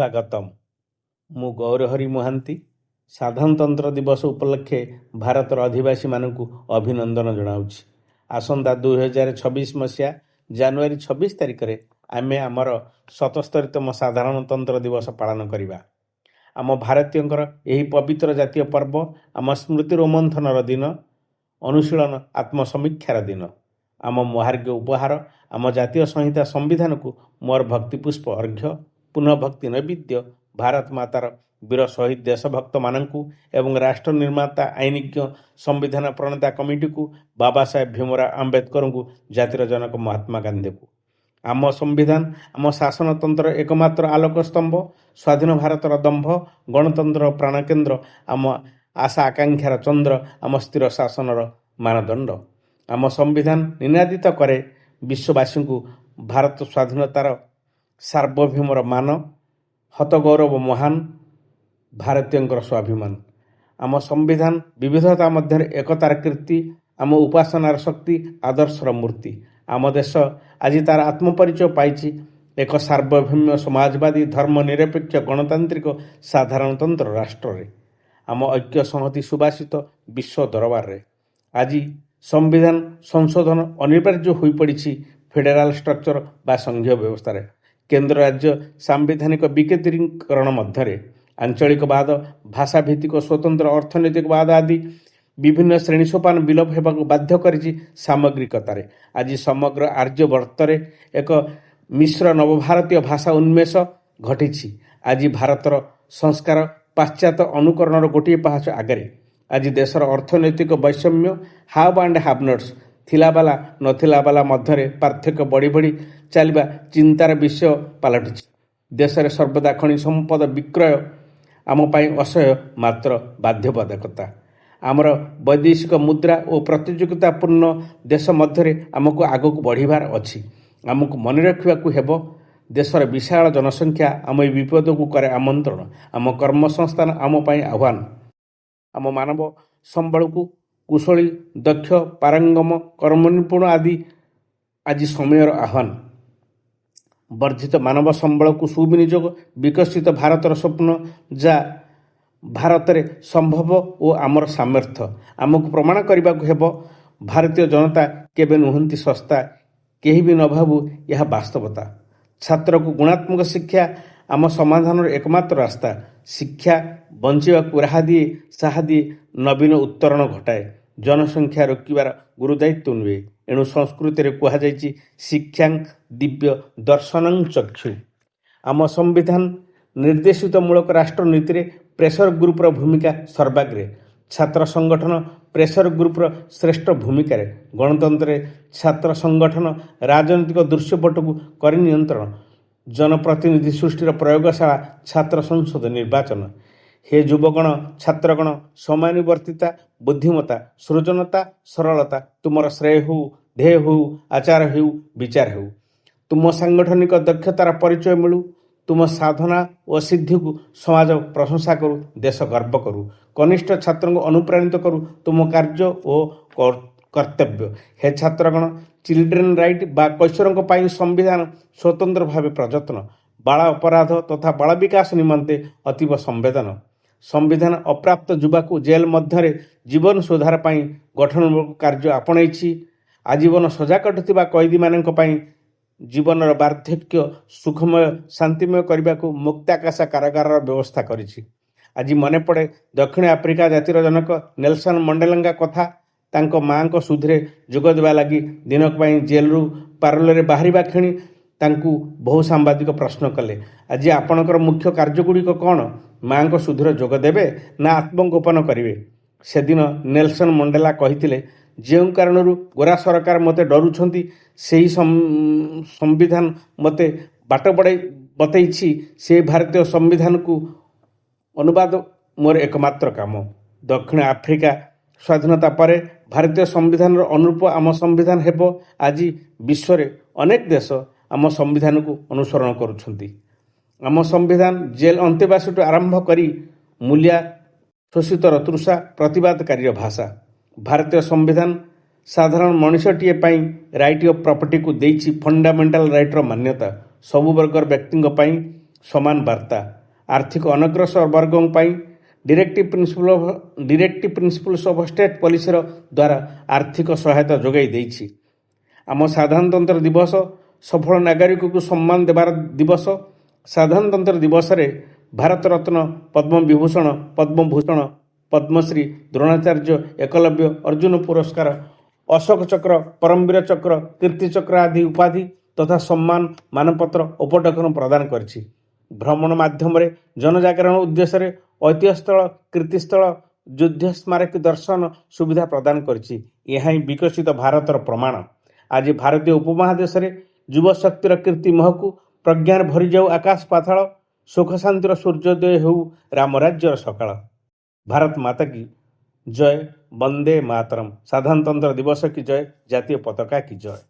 ସ୍ୱାଗତମ୍। ମୁଁ ଗୌରହରି ମହାନ୍ତି। ସାଧାରଣତନ୍ତ୍ର ଦିବସ ଉପଲକ୍ଷେ ଭାରତର ଅଧିବାସୀମାନଙ୍କୁ ଅଭିନନ୍ଦନ ଜଣାଉଛି। ଆସନ୍ତା 2026 ମସିହା ଜାନୁଆରୀ 26 ତାରିଖରେ ଆମେ ଆମର 77ତମ ସାଧାରଣତନ୍ତ୍ର ଦିବସ ପାଳନ କରିବା। ଆମ ଭାରତୀୟଙ୍କର ଏହି ପବିତ୍ର ଜାତୀୟ ପର୍ବ ଆମ ସ୍ମୃତି ରୋମନ୍ଥନର ଦିନ, ଅନୁଶୀଳନ ଆତ୍ମସମୀକ୍ଷାର ଦିନ। ଆମ ମହାର୍ଘ୍ୟ ଉପହାର ଆମ ଜାତୀୟ ସଂହିତା ସମ୍ବିଧାନକୁ ମୋର ଭକ୍ତିପୁଷ୍ପ ଅର୍ଘ୍ୟ, ପୁନଃ ଭକ୍ତି ନୈବେଦ୍ୟ ଭାରତ ମାତାର ବୀର ଶହୀଦ ଦେଶଭକ୍ତମାନଙ୍କୁ ଏବଂ ରାଷ୍ଟ୍ର ନିର୍ମାତା ଆଇନଜ୍ଞ ସମ୍ବିଧାନ ପ୍ରଣେତା କମିଟିକୁ, ବାବା ସାହେବ ଭୀମରାଓ ଆମ୍ବେଦକରଙ୍କୁ, ଜାତିର ଜନକ ମହାତ୍ମା ଗାନ୍ଧୀଙ୍କୁ। ଆମ ସମ୍ବିଧାନ ଆମ ଶାସନତନ୍ତ୍ରର ଏକମାତ୍ର ଆଲୋକ ସ୍ତମ୍ଭ, ସ୍ୱାଧୀନ ଭାରତର ଦମ୍ଭ, ଗଣତନ୍ତ୍ରର ପ୍ରାଣକେନ୍ଦ୍ର, ଆମ ଆଶା ଆକାଂକ୍ଷାର ଚନ୍ଦ୍ର, ଆମ ସ୍ଥିର ଶାସନର ମାନଦଣ୍ଡ। ଆମ ସମ୍ବିଧାନ ନିନାଦିତ କରେ ବିଶ୍ୱବାସୀଙ୍କୁ ଭାରତ ସ୍ୱାଧୀନତାର ସାର୍ବଭୌମର ମାନ, ହତଗୌରବ ମହାନ ଭାରତୀୟଙ୍କର ସ୍ୱାଭିମାନ। ଆମ ସମ୍ବିଧାନ ବିବିଧତା ମଧ୍ୟରେ ଏକତାର କୀର୍ତ୍ତି, ଆମ ଉପାସନାର ଶକ୍ତି, ଆଦର୍ଶର ମୂର୍ତ୍ତି। ଆମ ଦେଶ ଆଜି ତାର ଆତ୍ମପରିଚୟ ପାଇଛି ଏକ ସାର୍ବଭୌମ ସମାଜବାଦୀ ଧର୍ମ ନିରପେକ୍ଷ ଗଣତାନ୍ତ୍ରିକ ସାଧାରଣତନ୍ତ୍ର ରାଷ୍ଟ୍ରରେ। ଆମ ଐକ୍ୟ ସଂହତି ସୁବାସିତ ବିଶ୍ୱ ଦରବାରରେ ଆଜି ସମ୍ବିଧାନ ସଂଶୋଧନ ଅନିବାର୍ଯ୍ୟ ହୋଇପଡ଼ିଛି। ଫେଡେରାଲ ଷ୍ଟ୍ରକ୍ଚର ବା ସଂଘୀୟ ବ୍ୟବସ୍ଥାରେ କେନ୍ଦ୍ର ରାଜ୍ୟ ସାମ୍ବିଧାନିକ ବିକେନ୍ଦ୍ରୀକରଣ ମଧ୍ୟରେ ଆଞ୍ଚଳିକବାଦ, ଭାଷାଭିତ୍ତିକ ସ୍ୱତନ୍ତ୍ର ଅର୍ଥନୈତିକବାଦ ଆଦି ବିଭିନ୍ନ ଶ୍ରେଣୀ ସୋପାନ ବିଲୋପ ହେବାକୁ ବାଧ୍ୟ କରିଛି। ସାମଗ୍ରିକତାରେ ଆଜି ସମଗ୍ର ଆର୍ଯ୍ୟବର୍ତ୍ତରେ ଏକ ମିଶ୍ର ନବଭାରତୀୟ ଭାଷା ଉନ୍ମେଷ ଘଟିଛି। ଆଜି ଭାରତର ସଂସ୍କାର ପାଶ୍ଚାତ୍ୟ ଅନୁକରଣର ଗୋଟିଏ ପାହାଚ ଆଗରେ। ଆଜି ଦେଶର ଅର୍ଥନୈତିକ ବୈଷମ୍ୟ, ହାଭ୍ ଆଣ୍ଡ ହାଭ୍ ନଟ୍ସ, ଥିଲାବାଲା ନଥିଲାବାଲା ମଧ୍ୟରେ ପାର୍ଥକ୍ୟ ବଢ଼ି ବଢ଼ି ଚାଲିବା ଚିନ୍ତାର ବିଷୟ ପାଲଟିଛି। ଦେଶରେ ସର୍ବଦା ଖଣି ସମ୍ପଦ ବିକ୍ରୟ ଆମ ପାଇଁ ଅସହ୍ୟ ମାତ୍ର ବାଧ୍ୟବାଧକତା। ଆମର ବୈଦେଶିକ ମୁଦ୍ରା ଓ ପ୍ରତିଯୋଗିତାପୂର୍ଣ୍ଣ ଦେଶ ମଧ୍ୟରେ ଆମକୁ ଆଗକୁ ବଢ଼ିବାର ଅଛି। ଆମକୁ ମନେ ରଖିବାକୁ ହେବ, ଦେଶର ବିଶାଳ ଜନସଂଖ୍ୟା ଆମ ଏହି ବିପଦକୁ କରେ ଆମନ୍ତ୍ରଣ। ଆମ କର୍ମସଂସ୍ଥାନ ଆମ ପାଇଁ ଆହ୍ୱାନ। ଆମ ମାନବ ସମ୍ବଳକୁ କୁଶଳୀ, ଦକ୍ଷ, ପାରଙ୍ଗମ, କର୍ମନିପୁଣ ଆଜି ସମୟର ଆହ୍ୱାନ। ବର୍ଦ୍ଧିତ ମାନବ ସମ୍ବଳକୁ ସୁବିନିଯୋଗ, ବିକଶିତ ଭାରତର ସ୍ୱପ୍ନ ଯାହା ଭାରତରେ ସମ୍ଭବ ଓ ଆମର ସାମର୍ଥ୍ୟ। ଆମକୁ ପ୍ରମାଣ କରିବାକୁ ହେବ, ଭାରତୀୟ ଜନତା କେବେ ନୁହନ୍ତି ଶସ୍ତା, କେହି ବି ନ ଭାବୁ ଏହା ବାସ୍ତବତା। ଛାତ୍ରକୁ ଗୁଣାତ୍ମକ ଶିକ୍ଷା ଆମ ସମାଧାନର ଏକମାତ୍ର ରାସ୍ତା। ଶିକ୍ଷା ବଞ୍ଚିବାକୁ ରାହା ଦିଏ, ସାହା ଦିଏ, ନବୀନ ଉତ୍ତରଣ ଘଟାଏ। ଜନସଂଖ୍ୟା ରୋକିବାର ଗୁରୁଦାୟିତ୍ୱ ନୁହେଁ। ଏଣୁ ସଂସ୍କୃତିରେ କୁହାଯାଇଛି ଶିକ୍ଷାଂ ଦିବ୍ୟ ଦର୍ଶନଂ ଚକ୍ଷୁ। ଆମ ସମ୍ବିଧାନ ନିର୍ଦ୍ଦେଶିତ ମୂଳକ ରାଷ୍ଟ୍ରନୀତିରେ ପ୍ରେସର ଗ୍ରୁପର ଭୂମିକା ସର୍ବାଗ୍ରେ। ଛାତ୍ର ସଂଗଠନ ପ୍ରେସର ଗ୍ରୁପର ଶ୍ରେଷ୍ଠ ଭୂମିକାରେ। ଗଣତନ୍ତ୍ରରେ ଛାତ୍ର ସଂଗଠନ ରାଜନୈତିକ ଦୃଶ୍ୟପଟକୁ କରି ନିୟନ୍ତ୍ରଣ। ଜନପ୍ରତିନିଧି ସୃଷ୍ଟିର ପ୍ରୟୋଗଶାଳା ଛାତ୍ର ସଂସଦ ନିର୍ବାଚନ। ହେ ଯୁବଗଣ, ଛାତ୍ରଗଣ, ସମୟାନୁବର୍ତ୍ତିତା, ବୁଦ୍ଧିମତା, ସୃଜନତା, ସରଳତା ତୁମର ଶ୍ରେୟ ହେଉ, ଧ୍ୟେୟ ହେଉ, ଆଚାର ହେଉ, ବିଚାର ହେଉ। ତୁମ ସାଂଗଠନିକ ଦକ୍ଷତାର ପରିଚୟ ମିଳୁ। ତୁମ ସାଧନା ଓ ସିଦ୍ଧିକୁ ସମାଜ ପ୍ରଶଂସା କରୁ, ଦେଶ ଗର୍ବ କରୁ। କନିଷ୍ଠ ଛାତ୍ରଙ୍କୁ ଅନୁପ୍ରାଣିତ କରୁ ତୁମ କାର୍ଯ୍ୟ ଓ କର୍ତ୍ତବ୍ୟ। ହେ ଛାତ୍ରଗଣ, ଚିଲଡ୍ରେନ୍ ରାଇଟ୍ ବା କୈଶୋରଙ୍କ ପାଇଁ ସମ୍ବିଧାନ ସ୍ୱତନ୍ତ୍ର ଭାବେ ପ୍ରଯତ୍ନ। ବାଳ ଅପରାଧ ତଥା ବାଳ ବିକାଶ ନିମନ୍ତେ ଅତୀବ ସମ୍ବେଦନ। ସମ୍ବିଧାନ ଅପ୍ରାପ୍ତ ଯୁବାକୁ ଜେଲ୍ ମଧ୍ୟରେ ଜୀବନ ସୁଧାର ପାଇଁ ଗଠନମୂଳକ କାର୍ଯ୍ୟ ଆପଣେଇଛି। ଆଜୀବନ ସଜା କାଟୁଥିବା କଏଦୀମାନଙ୍କ ପାଇଁ ଜୀବନର ବାର୍ଦ୍ଧକ୍ୟ ସୁଖମୟ, ଶାନ୍ତିମୟ କରିବାକୁ ମୁକ୍ତାକାଶ କାରାଗାରର ବ୍ୟବସ୍ଥା କରିଛି। ଆଜି ମନେ ପଡ଼େ ଦକ୍ଷିଣ ଆଫ୍ରିକା ଜାତିର ଜନକ ନେଲସନ ମଣ୍ଡେଲାଙ୍କ କଥା। ତାଙ୍କ ମାଆଙ୍କ ସୁଧିରେ ଯୋଗ ଦେବା ଲାଗି ଦିନକ ପାଇଁ ଜେଲରୁ ପାରୋଲରେ ବାହାରିବା କ୍ଷଣି ତାଙ୍କୁ ବହୁ ସାମ୍ବାଦିକ ପ୍ରଶ୍ନ କଲେ, ଆଜି ଆପଣଙ୍କର ମୁଖ୍ୟ କାର୍ଯ୍ୟଗୁଡ଼ିକ କ'ଣ? ମାଆଙ୍କ ସୁଧିରେ ଯୋଗ ଦେବେ ନା ଆତ୍ମଗୋପନ କରିବେ? ସେଦିନ ନେଲସନ ମଣ୍ଡେଲା କହିଥିଲେ, ଯେଉଁ କାରଣରୁ ଗୋରା ସରକାର ମୋତେ ଡରୁଛନ୍ତି, ସେହି ସମ୍ବିଧାନ ମୋତେ ବାଟ ବତେଇଛି, ସେହି ଭାରତୀୟ ସମ୍ବିଧାନକୁ ଅନୁବାଦ ମୋର ଏକମାତ୍ର କାମ। ଦକ୍ଷିଣ ଆଫ୍ରିକା ସ୍ୱାଧୀନତା ପରେ ଭାରତୀୟ ସମ୍ବିଧାନର ଅନୁରୂପ ଆମ ସମ୍ବିଧାନ ହେବ। ଆଜି ବିଶ୍ୱରେ ଅନେକ ଦେଶ ଆମ ସମ୍ବିଧାନକୁ ଅନୁସରଣ କରୁଛନ୍ତି। ଆମ ସମ୍ବିଧାନ ଜେଲ୍ ଅନ୍ତେବାସୀଠୁ ଆରମ୍ଭ କରି ମୂଲିଆ ଶୋଷିତର ତୃଷା ପ୍ରତିବାଦକାରୀର ଭାଷା। ଭାରତୀୟ ସମ୍ବିଧାନ ସାଧାରଣ ମଣିଷଟିଏ ପାଇଁ ରାଇଟ୍ ଅଫ୍ ପ୍ରପର୍ଟିକୁ ଦେଇଛି ଫଣ୍ଡାମେଣ୍ଟାଲ ରାଇଟ୍ର ମାନ୍ୟତା। ସବୁ ବର୍ଗର ବ୍ୟକ୍ତିଙ୍କ ପାଇଁ ସମାନ ବାର୍ତ୍ତା ଆର୍ଥିକ ଅନଗ୍ରସର ବର୍ଗଙ୍କ ପାଇଁ ଡିରେକ୍ଟିଭ୍ ପ୍ରିନ୍ସିପଲ୍ସ ଅଫ୍ ଷ୍ଟେଟ୍ ପଲିସିର ଦ୍ୱାରା ଆର୍ଥିକ ସହାୟତା ଯୋଗାଇ ଦେଇଛି। ଆମ ସାଧାରଣତନ୍ତ୍ର ଦିବସ ସଫଳ ନାଗରିକକୁ ସମ୍ମାନ ଦେବାର ଦିବସ। ସାଧାରଣତନ୍ତ୍ର ଦିବସରେ ଭାରତରତ୍ନ, ପଦ୍ମବିଭୂଷଣ, ପଦ୍ମଭୂଷଣ, ପଦ୍ମଶ୍ରୀ, ଦ୍ରୋଣାଚାର୍ଯ୍ୟ, ଏକଲବ୍ୟ, ଅର୍ଜୁନ ପୁରସ୍କାର, ଅଶୋକ ଚକ୍ର, ପରମବୀର ଚକ୍ର, କୀର୍ତ୍ତିଚକ୍ର ଆଦି ଉପାଧି ତଥା ସମ୍ମାନ ମାନପତ୍ର ଉପଟକନ ପ୍ରଦାନ କରିଛି। ଭ୍ରମଣ ମାଧ୍ୟମରେ ଜନଜାଗରଣ ଉଦ୍ଦେଶ୍ୟରେ ଐତିହ୍ୟସ୍ଥଳ, କୀର୍ତ୍ତିସ୍ଥଳ, ଯୁଦ୍ଧ ସ୍ମାରକୀ ଦର୍ଶନ ସୁବିଧା ପ୍ରଦାନ କରିଛି। ଏହା ହିଁ ବିକଶିତ ଭାରତର ପ୍ରମାଣ। ଆଜି ଭାରତୀୟ ଉପମହାଦେଶରେ ଯୁବଶକ୍ତିର କୀର୍ତ୍ତି ମହକୁ, ପ୍ରଜ୍ଞାରେ ଭରିଯାଉ ଆକାଶ ପାତାଳ, ସୁଖ ଶାନ୍ତିର ସୂର୍ଯ୍ୟୋଦୟ ହେଉ ରାମରାଜ୍ୟର ସକାଳ। ଭାରତ ମାତା କି ଜୟ, ବନ୍ଦେ ମାତରମ୍। ସାଧାରଣତନ୍ତ୍ର ଦିବସ କି ଜୟ, ଜାତୀୟ ପତାକା କି ଜୟ।